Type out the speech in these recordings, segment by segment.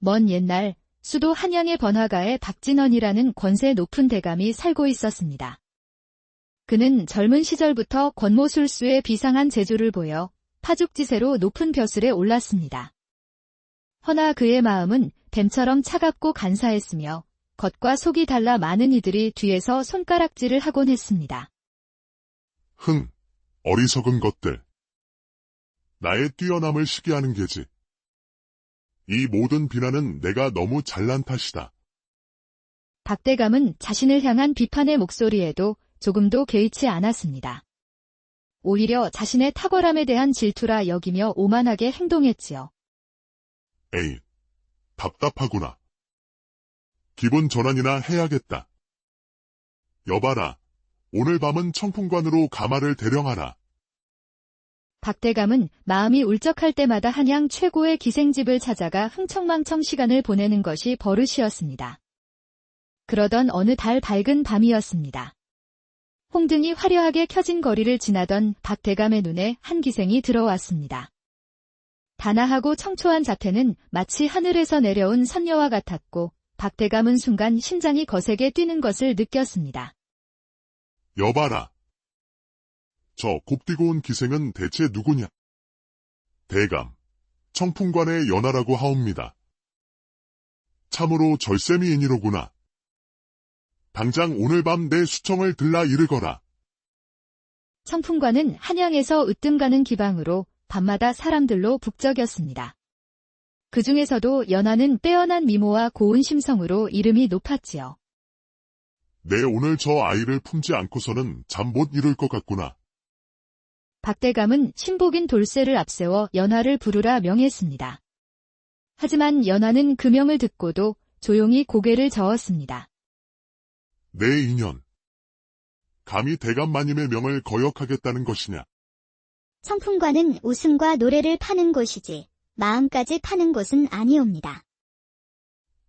먼 옛날 수도 한양의 번화가에 박진원이라는 권세 높은 대감이 살고 있었습니다. 그는 젊은 시절부터 권모술수의 비상한 재주를 보여 파죽지세로 높은 벼슬에 올랐습니다. 허나 그의 마음은 뱀처럼 차갑고 간사했으며 겉과 속이 달라 많은 이들이 뒤에서 손가락질을 하곤 했습니다. 흥, 어리석은 것들. 나의 뛰어남을 시기하는 게지. 이 모든 비난은 내가 너무 잘난 탓이다. 박대감은 자신을 향한 비판의 목소리에도 조금도 개의치 않았습니다. 오히려 자신의 탁월함에 대한 질투라 여기며 오만하게 행동했지요. 에이, 답답하구나. 기분 전환이나 해야겠다. 여봐라, 오늘 밤은 청풍관으로 가마를 대령하라. 박대감은 마음이 울적할 때마다 한양 최고의 기생집을 찾아가 흥청망청 시간을 보내는 것이 버릇이었습니다. 그러던 어느 달 밝은 밤이었습니다. 홍등이 화려하게 켜진 거리를 지나던 박대감의 눈에 한 기생이 들어왔습니다. 단아하고 청초한 자태는 마치 하늘에서 내려온 선녀와 같았고 박대감은 순간 심장이 거세게 뛰는 것을 느꼈습니다. 여봐라. 저 곱디고 온 기생은 대체 누구냐? 대감, 청풍관의 연하라고 하옵니다. 참으로 절세미인이로구나. 당장 오늘 밤 내 수청을 들라 이르거라. 청풍관은 한양에서 으뜸 가는 기방으로 밤마다 사람들로 북적였습니다. 그 중에서도 연하는 빼어난 미모와 고운 심성으로 이름이 높았지요. 내 오늘 저 아이를 품지 않고서는 잠 못 이룰 것 같구나. 박대감은 신복인 돌쇠를 앞세워 연하를 부르라 명했습니다. 하지만 연하는 그 명을 듣고도 조용히 고개를 저었습니다. 내 인연. 감히 대감마님의 명을 거역하겠다는 것이냐? 청풍관은 웃음과 노래를 파는 곳이지 마음까지 파는 곳은 아니옵니다.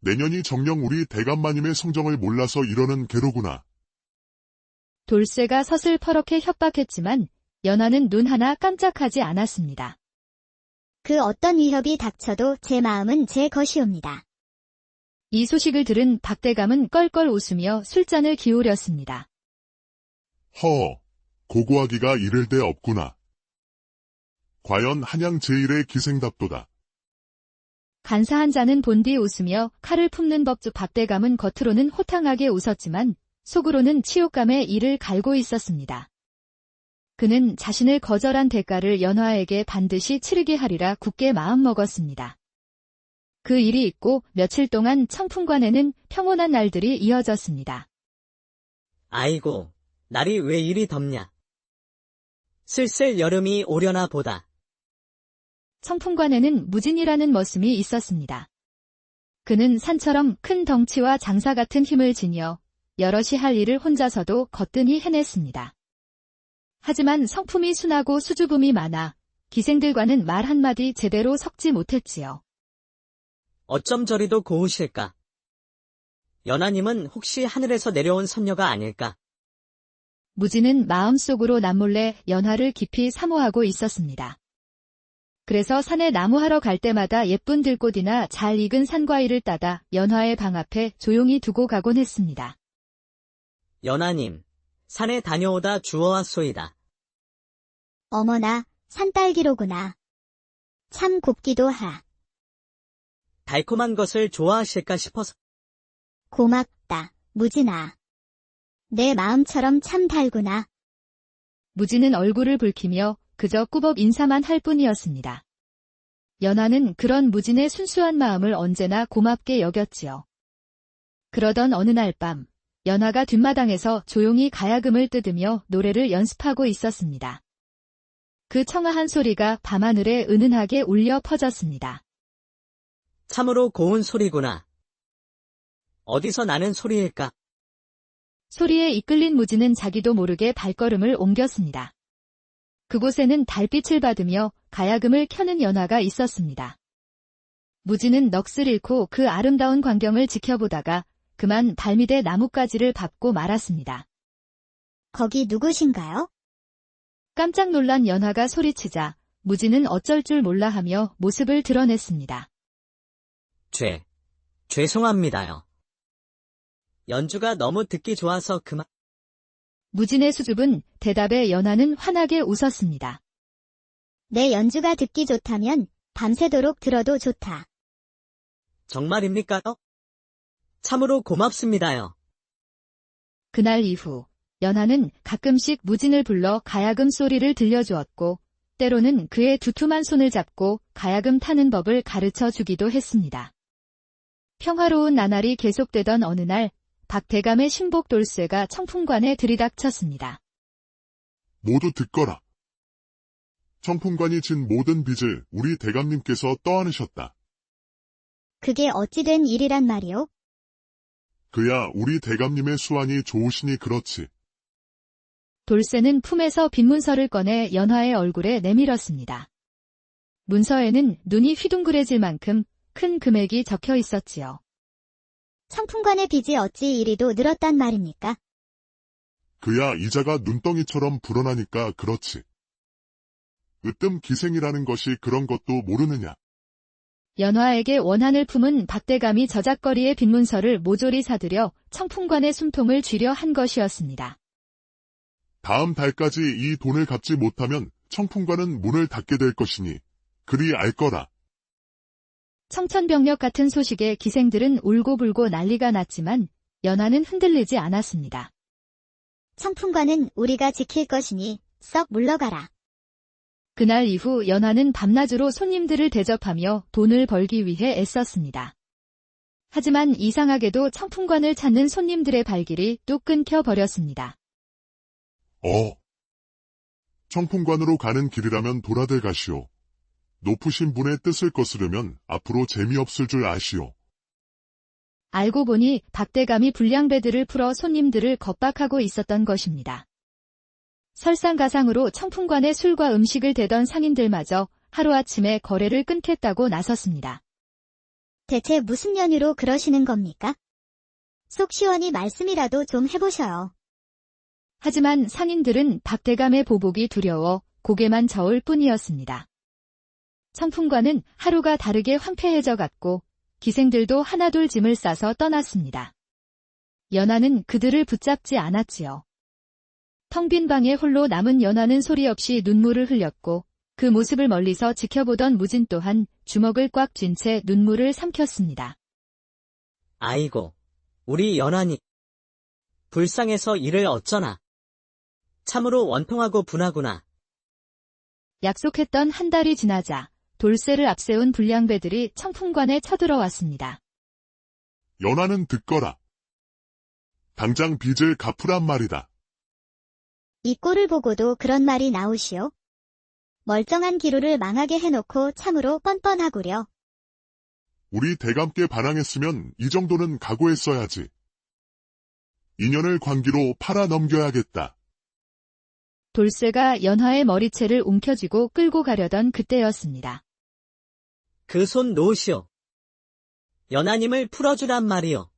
내년이 정녕 우리 대감마님의 성정을 몰라서 이러는 괴로구나. 돌쇠가 서슬퍼렇게 협박했지만 연하는 눈 하나 깜짝하지 않았습니다. 그 어떤 위협이 닥쳐도 제 마음은 제 것이옵니다. 이 소식을 들은 박대감은 껄껄 웃으며 술잔을 기울였습니다. 고고하기가 이를 데 없구나. 과연 한양 제1의 기생답도다. 간사한 자는 본디 웃으며 칼을 품는 법조 박대감은 겉으로는 호탕하게 웃었지만 속으로는 치욕감에 이를 갈고 있었습니다. 그는 자신을 거절한 대가를 연화에게 반드시 치르게 하리라 굳게 마음먹었습니다. 그 일이 있고 며칠 동안 청풍관에는 평온한 날들이 이어졌습니다. 아이고, 날이 왜 이리 덥냐. 슬슬 여름이 오려나 보다. 청풍관에는 무진이라는 머슴이 있었습니다. 그는 산처럼 큰 덩치와 장사 같은 힘을 지녀 여럿이 할 일을 혼자서도 거뜬히 해냈습니다. 하지만 성품이 순하고 수줍음이 많아 기생들과는 말 한마디 제대로 섞지 못했지요. 어쩜 저리도 고우실까? 연하님은 혹시 하늘에서 내려온 선녀가 아닐까? 무진은 마음속으로 남몰래 연하를 깊이 사모하고 있었습니다. 그래서 산에 나무하러 갈 때마다 예쁜 들꽃이나 잘 익은 산과일을 따다 연화의 방 앞에 조용히 두고 가곤 했습니다. 연하님, 산에 다녀오다 주워왔소이다. 어머나, 산딸기로구나. 참 곱기도 하. 달콤한 것을 좋아하실까 싶어서. 고맙다, 무진아. 내 마음처럼 참 달구나. 무진은 얼굴을 붉히며 그저 꾸벅 인사만 할 뿐이었습니다. 연하는 그런 무진의 순수한 마음을 언제나 고맙게 여겼지요. 그러던 어느 날 밤, 연하가 뒷마당에서 조용히 가야금을 뜯으며 노래를 연습하고 있었습니다. 그 청아한 소리가 밤하늘에 은은하게 울려 퍼졌습니다. 참으로 고운 소리구나. 어디서 나는 소리일까? 소리에 이끌린 무진은 자기도 모르게 발걸음을 옮겼습니다. 그곳에는 달빛을 받으며 가야금을 켜는 연화가 있었습니다. 무진은 넋을 잃고 그 아름다운 광경을 지켜보다가 그만 발밑에 나뭇가지를 밟고 말았습니다. 거기 누구신가요? 깜짝 놀란 연화가 소리치자 무진은 어쩔 줄 몰라 하며 모습을 드러냈습니다. 죄송합니다요. 연주가 너무 듣기 좋아서 그만. 무진의 수줍은 대답에 연하는 환하게 웃었습니다. 내 연주가 듣기 좋다면 밤새도록 들어도 좋다. 정말입니까요? 참으로 고맙습니다요. 그날 이후 연하는 가끔씩 무진을 불러 가야금 소리를 들려주었고 때로는 그의 두툼한 손을 잡고 가야금 타는 법을 가르쳐 주기도 했습니다. 평화로운 나날이 계속되던 어느 날 박대감의 신복 돌쇠가 청풍관에 들이닥쳤습니다. 모두 듣거라. 청풍관이 진 모든 빚을 우리 대감님께서 떠안으셨다. 그게 어찌 된 일이란 말이오? 그야 우리 대감님의 수완이 좋으시니 그렇지. 돌쇠는 품에서 빈문서를 꺼내 연화의 얼굴에 내밀었습니다. 문서에는 눈이 휘둥그레질 만큼 큰 금액이 적혀 있었지요. 청풍관의 빚이 어찌 이리도 늘었단 말입니까? 그야 이자가 눈덩이처럼 불어나니까 그렇지. 으뜸 기생이라는 것이 그런 것도 모르느냐. 연화에게 원한을 품은 박대감이 저작거리의 빈문서를 모조리 사들여 청풍관의 숨통을 쥐려 한 것이었습니다. 다음 달까지 이 돈을 갚지 못하면 청풍관은 문을 닫게 될 것이니 그리 알 거라. 청천벽력 같은 소식에 기생들은 울고불고 난리가 났지만 연하는 흔들리지 않았습니다. 청풍관은 우리가 지킬 것이니 썩 물러가라. 그날 이후 연하는 밤낮으로 손님들을 대접하며 돈을 벌기 위해 애썼습니다. 하지만 이상하게도 청풍관을 찾는 손님들의 발길이 뚝 끊겨 버렸습니다. 청풍관으로 가는 길이라면 돌아들 가시오. 높으신 분의 뜻을 거스르면 앞으로 재미없을 줄 아시오. 알고 보니 박대감이 불량배들을 풀어 손님들을 겁박하고 있었던 것입니다. 설상가상으로 청풍관에 술과 음식을 대던 상인들마저 하루아침에 거래를 끊겠다고 나섰습니다. 대체 무슨 연유로 그러시는 겁니까? 속 시원히 말씀이라도 좀 해보셔요. 하지만 상인들은 박대감의 보복이 두려워 고개만 저을 뿐이었습니다. 청풍관은 하루가 다르게 황폐해져 갔고 기생들도 하나둘 짐을 싸서 떠났습니다. 연하는 그들을 붙잡지 않았지요. 텅 빈 방에 홀로 남은 연하는 소리 없이 눈물을 흘렸고 그 모습을 멀리서 지켜보던 무진 또한 주먹을 꽉 쥔 채 눈물을 삼켰습니다. 아이고, 우리 연하니. 불쌍해서 이를 어쩌나. 참으로 원통하고 분하구나. 약속했던 한 달이 지나자 돌쇠를 앞세운 불량배들이 청풍관에 쳐들어왔습니다. 연하는 듣거라. 당장 빚을 갚으란 말이다. 이 꼴을 보고도 그런 말이 나오시오? 멀쩡한 기루를 망하게 해놓고 참으로 뻔뻔하구려. 우리 대감께 반항했으면 이 정도는 각오했어야지. 인연을 관기로 팔아 넘겨야겠다. 돌쇠가 연화의 머리채를 움켜쥐고 끌고 가려던 그때였습니다. 그 손 놓으시오. 연하님을 풀어주란 말이오.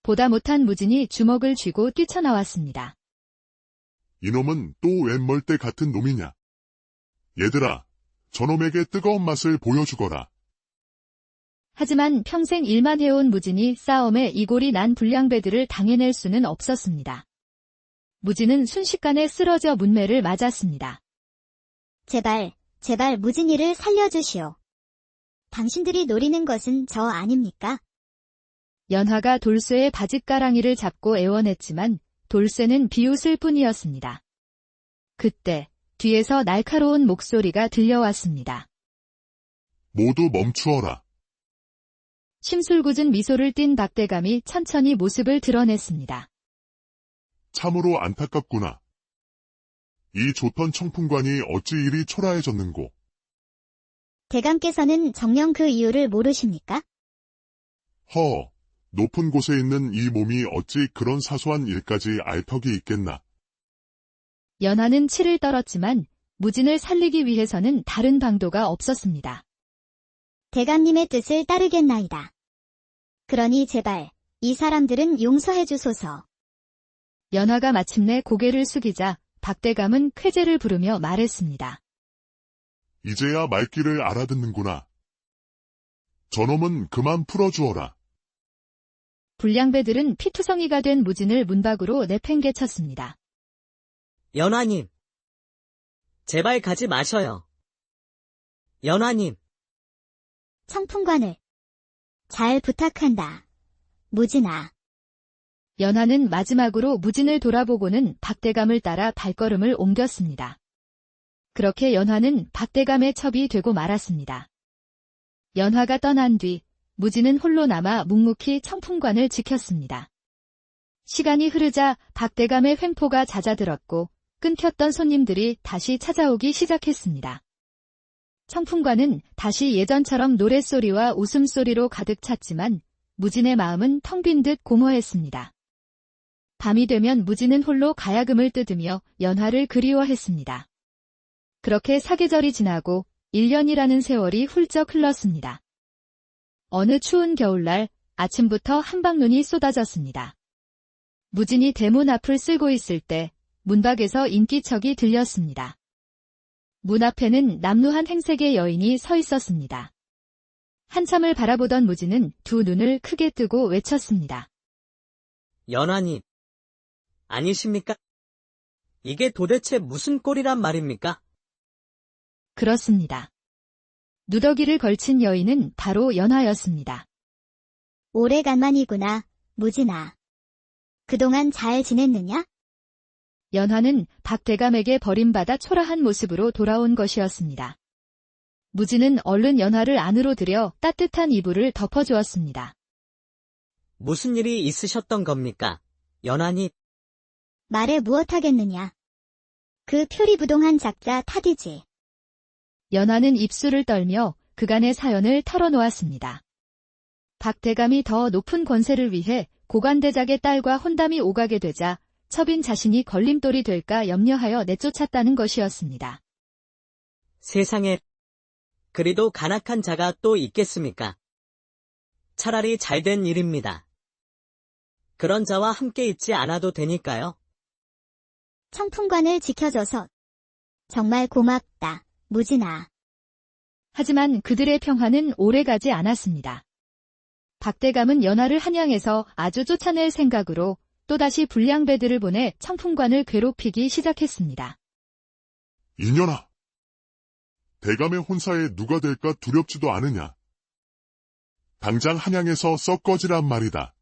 보다 못한 무진이 주먹을 쥐고 뛰쳐나왔습니다. 이놈은 또 웬 멀대 같은 놈이냐. 얘들아, 저놈에게 뜨거운 맛을 보여주거라. 하지만 평생 일만 해온 무진이 싸움에 이골이 난 불량배들을 당해낼 수는 없었습니다. 무진은 순식간에 쓰러져 문매를 맞았습니다. 제발 무진이를 살려주시오. 당신들이 노리는 것은 저 아닙니까? 연화가 돌쇠의 바짓가랑이를 잡고 애원했지만 돌쇠는 비웃을 뿐이었습니다. 그때 뒤에서 날카로운 목소리가 들려왔습니다. 모두 멈추어라. 심술궂은 미소를 띤 박대감이 천천히 모습을 드러냈습니다. 참으로 안타깝구나. 이 좋던 청풍관이 어찌 이리 초라해졌는고. 대감께서는 정녕 그 이유를 모르십니까? 높은 곳에 있는 이 몸이 어찌 그런 사소한 일까지 알 턱이 있겠나. 연하는 치를 떨었지만 무진을 살리기 위해서는 다른 방도가 없었습니다. 대감님의 뜻을 따르겠나이다. 그러니 제발 이 사람들은 용서해 주소서. 연하가 마침내 고개를 숙이자 박대감은 쾌재를 부르며 말했습니다. 이제야 말귀를 알아듣는구나. 저놈은 그만 풀어주어라. 불량배들은 피투성이가 된 무진을 문 밖으로 내팽개쳤습니다. 연하님. 제발 가지 마셔요. 연하님. 청풍관을. 잘 부탁한다. 무진아. 연하는 마지막으로 무진을 돌아보고는 박대감을 따라 발걸음을 옮겼습니다. 그렇게 연하는 박대감의 첩이 되고 말았습니다. 연하가 떠난 뒤 무진은 홀로 남아 묵묵히 청풍관을 지켰습니다. 시간이 흐르자 박대감의 횡포가 잦아들었고 끊겼던 손님들이 다시 찾아오기 시작했습니다. 청풍관은 다시 예전처럼 노랫소리와 웃음소리로 가득 찼지만 무진의 마음은 텅 빈 듯 공허했습니다. 밤이 되면 무진은 홀로 가야금을 뜯으며 연하를 그리워했습니다. 그렇게 사계절이 지나고 1년이라는 세월이 훌쩍 흘렀습니다. 어느 추운 겨울날 아침부터 한방눈이 쏟아졌습니다. 무진이 대문 앞을 쓸고 있을 때 문밖에서 인기척이 들렸습니다. 문 앞에는 남루한 행색의 여인이 서 있었습니다. 한참을 바라보던 무진은 두 눈을 크게 뜨고 외쳤습니다. 연하님. 아니십니까? 이게 도대체 무슨 꼴이란 말입니까? 그렇습니다. 누더기를 걸친 여인은 바로 연하였습니다. 오래간만이구나, 무진아. 그동안 잘 지냈느냐? 연하는 박대감에게 버림받아 초라한 모습으로 돌아온 것이었습니다. 무진은 얼른 연하를 안으로 들여 따뜻한 이불을 덮어주었습니다. 무슨 일이 있으셨던 겁니까? 연하님. 말해 무엇하겠느냐. 그 표리부동한 작자 탓이지. 연하는 입술을 떨며 그간의 사연을 털어놓았습니다. 박대감이 더 높은 권세를 위해 고관대작의 딸과 혼담이 오가게 되자 첩인 자신이 걸림돌이 될까 염려하여 내쫓았다는 것이었습니다. 세상에, 그리도 간악한 자가 또 있겠습니까? 차라리 잘된 일입니다. 그런 자와 함께 있지 않아도 되니까요. 청풍관을 지켜줘서 정말 고맙다, 무진아. 하지만 그들의 평화는 오래가지 않았습니다. 박대감은 연하를 한양에서 아주 쫓아낼 생각으로 또다시 불량배들을 보내 청풍관을 괴롭히기 시작했습니다. 이년아. 대감의 혼사에 누가 될까 두렵지도 않으냐. 당장 한양에서 썩 꺼지란 말이다.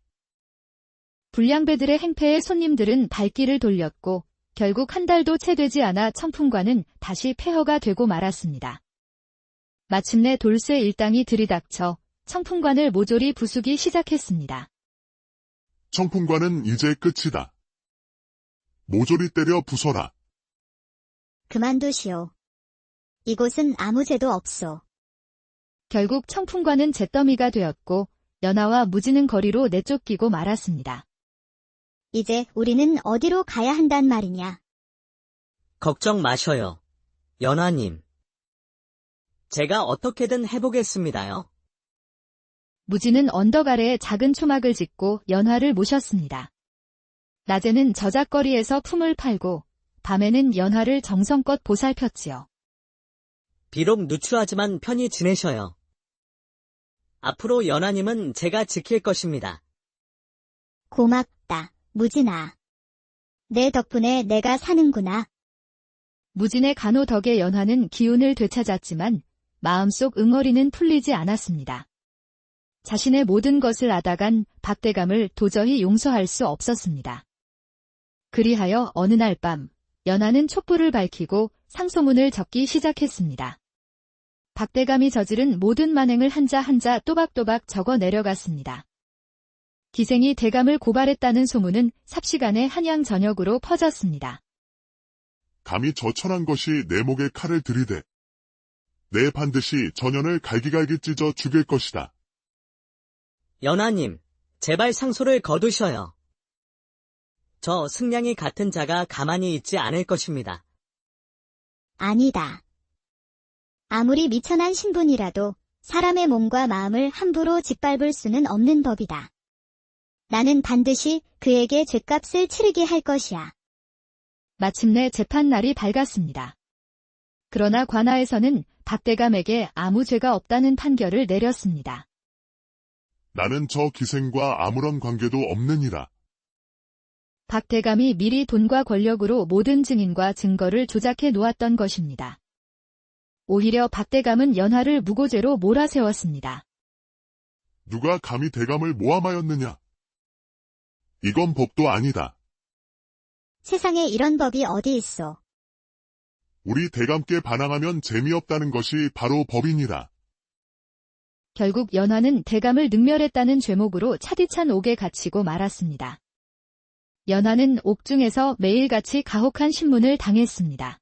불량배들의 행패에 손님들은 발길을 돌렸고 결국 한 달도 채 되지 않아 청풍관은 다시 폐허가 되고 말았습니다. 마침내 돌쇠 일당이 들이닥쳐 청풍관을 모조리 부수기 시작했습니다. 청풍관은 이제 끝이다. 모조리 때려 부숴라. 그만두시오. 이곳은 아무 죄도 없소. 결국 청풍관은 잿더미가 되었고 연하와 무지는 거리로 내쫓기고 말았습니다. 이제 우리는 어디로 가야 한단 말이냐. 걱정 마셔요. 연하님. 제가 어떻게든 해보겠습니다요. 무지는 언덕 아래에 작은 초막을 짓고 연하를 모셨습니다. 낮에는 저작거리에서 품을 팔고 밤에는 연하를 정성껏 보살폈지요. 비록 누추하지만 편히 지내셔요. 앞으로 연하님은 제가 지킬 것입니다. 고맙다, 무진아. 내 덕분에 내가 사는구나. 무진의 간호 덕에 연하는 기운을 되찾았지만 마음속 응어리는 풀리지 않았습니다. 자신의 모든 것을 앗아간 박대감을 도저히 용서할 수 없었습니다. 그리하여 어느 날 밤 연하는 촛불을 밝히고 상소문을 적기 시작했습니다. 박대감이 저지른 모든 만행을 한자 한자 또박또박 적어 내려갔습니다. 기생이 대감을 고발했다는 소문은 삽시간에 한양 전역으로 퍼졌습니다. 감히 저천한 것이 내 목에 칼을 들이대. 내 반드시 전연을 갈기갈기 찢어 죽일 것이다. 연하님, 제발 상소를 거두셔요. 저 승량이 같은 자가 가만히 있지 않을 것입니다. 아니다. 아무리 미천한 신분이라도 사람의 몸과 마음을 함부로 짓밟을 수는 없는 법이다. 나는 반드시 그에게 죗값을 치르게 할 것이야. 마침내 재판날이 밝았습니다. 그러나 관아에서는 박대감에게 아무 죄가 없다는 판결을 내렸습니다. 나는 저 기생과 아무런 관계도 없느니라. 박대감이 미리 돈과 권력으로 모든 증인과 증거를 조작해 놓았던 것입니다. 오히려 박대감은 연하를 무고죄로 몰아세웠습니다. 누가 감히 대감을 모함하였느냐? 이건 법도 아니다. 세상에 이런 법이 어디 있어. 우리 대감께 반항하면 재미없다는 것이 바로 법이니라. 결국 연하는 대감을 능멸했다는 죄목으로 차디찬 옥에 갇히고 말았습니다. 연하는 옥중에서 매일같이 가혹한 신문을 당했습니다.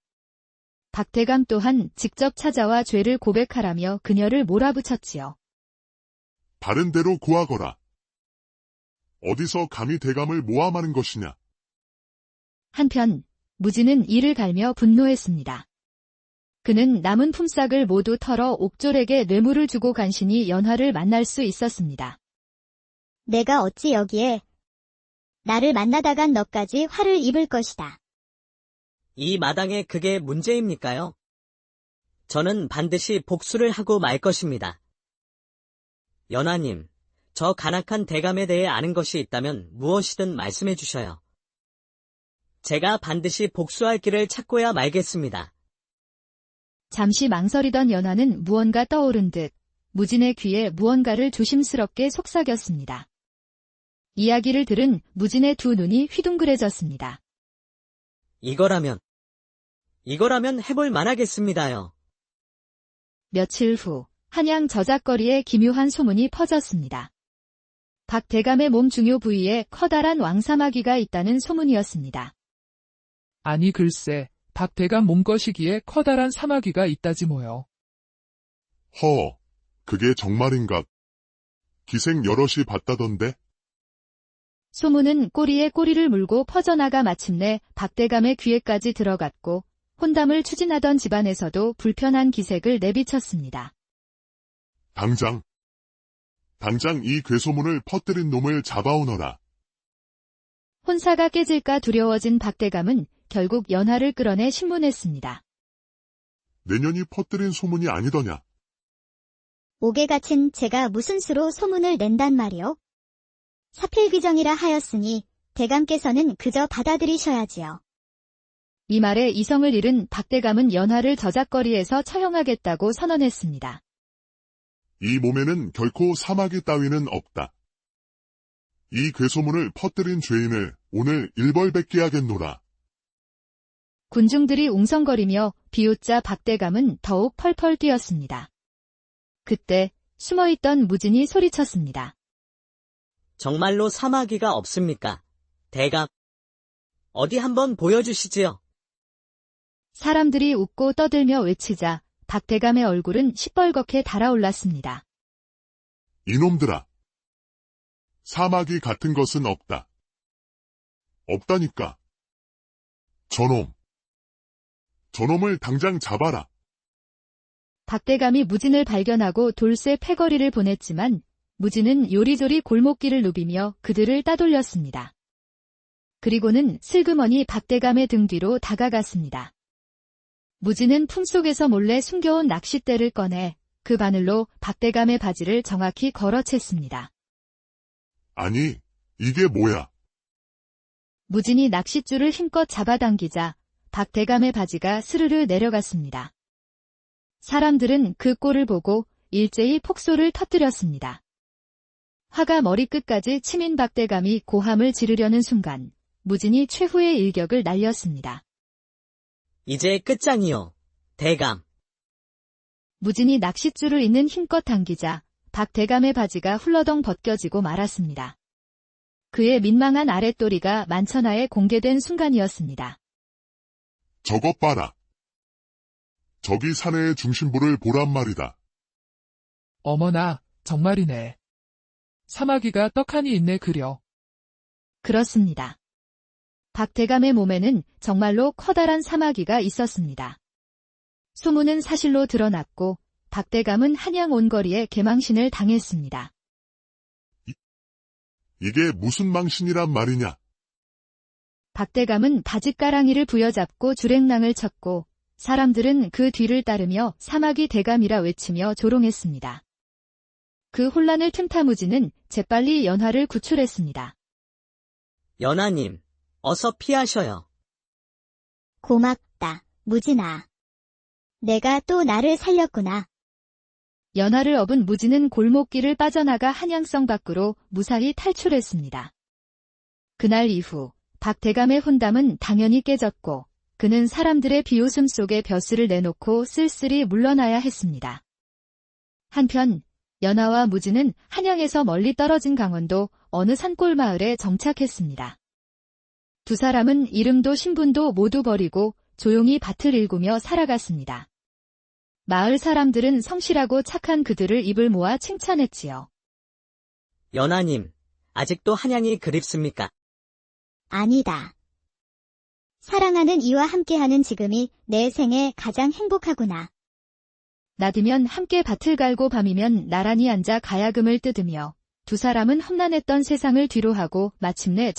박대감 또한 직접 찾아와 죄를 고백하라며 그녀를 몰아붙였지요. 바른 대로 고하거라. 어디서 감히 대감을 모함하는 것이냐? 한편 무진은 이를 갈며 분노했습니다. 그는 남은 품삯을 모두 털어 옥졸에게 뇌물을 주고 간신히 연하를 만날 수 있었습니다. 내가 어찌 여기에 나를 만나다간 너까지 화를 입을 것이다. 이 마당에 그게 문제입니까요? 저는 반드시 복수를 하고 말 것입니다. 연하님, 저 간악한 대감에 대해 아는 것이 있다면 무엇이든 말씀해 주셔요. 제가 반드시 복수할 길을 찾고야 말겠습니다. 잠시 망설이던 연하는 무언가 떠오른 듯 무진의 귀에 무언가를 조심스럽게 속삭였습니다. 이야기를 들은 무진의 두 눈이 휘둥그레졌습니다. 이거라면 해볼 만하겠습니다요. 며칠 후 한양 저작거리에 기묘한 소문이 퍼졌습니다. 박 대감의 몸 중요 부위에 커다란 왕사마귀가 있다는 소문이었습니다. 아니 글쎄, 박대감 몸거시기에 커다란 사마귀가 있다지 뭐요. 허, 그게 정말인가? 기생 여럿이 봤다던데? 소문은 꼬리에 꼬리를 물고 퍼져나가 마침내 박대감의 귀에까지 들어갔고 혼담을 추진하던 집안에서도 불편한 기색을 내비쳤습니다. 당장 이 괴소문을 퍼뜨린 놈을 잡아오너라. 혼사가 깨질까 두려워진 박대감은 결국 연하를 끌어내 신문했습니다. 내년이 퍼뜨린 소문이 아니더냐? 옥에 갇힌 제가 무슨 수로 소문을 낸단 말이오? 사필귀정이라 하였으니 대감께서는 그저 받아들이셔야지요. 이 말에 이성을 잃은 박대감은 연하를 저작거리에서 처형하겠다고 선언했습니다. 이 몸에는 결코 사마귀 따위는 없다. 이 괴소문을 퍼뜨린 죄인을 오늘 일벌백계하겠노라. 군중들이 웅성거리며 비웃자 박대감은 더욱 펄펄 뛰었습니다. 그때 숨어있던 무진이 소리쳤습니다. 정말로 사마귀가 없습니까? 대감, 어디 한번 보여주시지요. 사람들이 웃고 떠들며 외치자 박대감의 얼굴은 시뻘겋게 달아올랐습니다. 이놈들아! 사마귀 같은 것은 없다. 없다니까. 저놈을 당장 잡아라. 박대감이 무진을 발견하고 돌쇠 패거리를 보냈지만 무진은 요리조리 골목길을 누비며 그들을 따돌렸습니다. 그리고는 슬그머니 박대감의 등 뒤로 다가갔습니다. 무진은 품속에서 몰래 숨겨온 낚싯대를 꺼내 그 바늘로 박대감의 바지를 정확히 걸어챘습니다. 아니, 이게 뭐야? 무진이 낚싯줄을 힘껏 잡아당기자 박대감의 바지가 스르르 내려갔습니다. 사람들은 그 꼴을 보고 일제히 폭소를 터뜨렸습니다. 화가 머리끝까지 치민 박대감이 고함을 지르려는 순간 무진이 최후의 일격을 날렸습니다. 이제 끝장이요, 대감. 무진이 낚싯줄을 있는 힘껏 당기자 박대감의 바지가 훌러덩 벗겨지고 말았습니다. 그의 민망한 아랫도리가 만천하에 공개된 순간이었습니다. 저것 봐라. 저기 사내의 중심부를 보란 말이다. 어머나, 정말이네. 사마귀가 떡하니 있네 그려. 그렇습니다. 박대감의 몸에는 정말로 커다란 사마귀가 있었습니다. 소문은 사실로 드러났고 박대감은 한양 온거리에 개망신을 당했습니다. 이게 무슨 망신이란 말이냐? 박대감은 바짓가랑이를 부여잡고 주랭랑을 쳤고 사람들은 그 뒤를 따르며 사마귀 대감이라 외치며 조롱했습니다. 그 혼란을 틈타 무진은 재빨리 연화를 구출했습니다. 연하님, 어서 피하셔요. 고맙다, 무진아. 내가 또 나를 살렸구나. 연화를 업은 무진은 골목길을 빠져나가 한양성 밖으로 무사히 탈출했습니다. 그날 이후 박 대감의 혼담은 당연히 깨졌고 그는 사람들의 비웃음 속에 벼슬을 내놓고 쓸쓸히 물러나야 했습니다. 한편 연화와 무진은 한양에서 멀리 떨어진 강원도 어느 산골 마을에 정착했습니다. 두 사람은 이름도 신분도 모두 버리고 조용히 밭을 일구며 살아갔습니다. 마을 사람들은 성실하고 착한 그들을 입을 모아 칭찬했지요. 연하님, 아직도 한양이 그립습니까? 아니다. 사랑하는 이와 함께하는 지금이 내 생에 가장 행복하구나. 낮이면 함께 밭을 갈고 밤이면 나란히 앉아 가야금을 뜯으며 두 사람은 험난했던 세상을 뒤로하고 마침내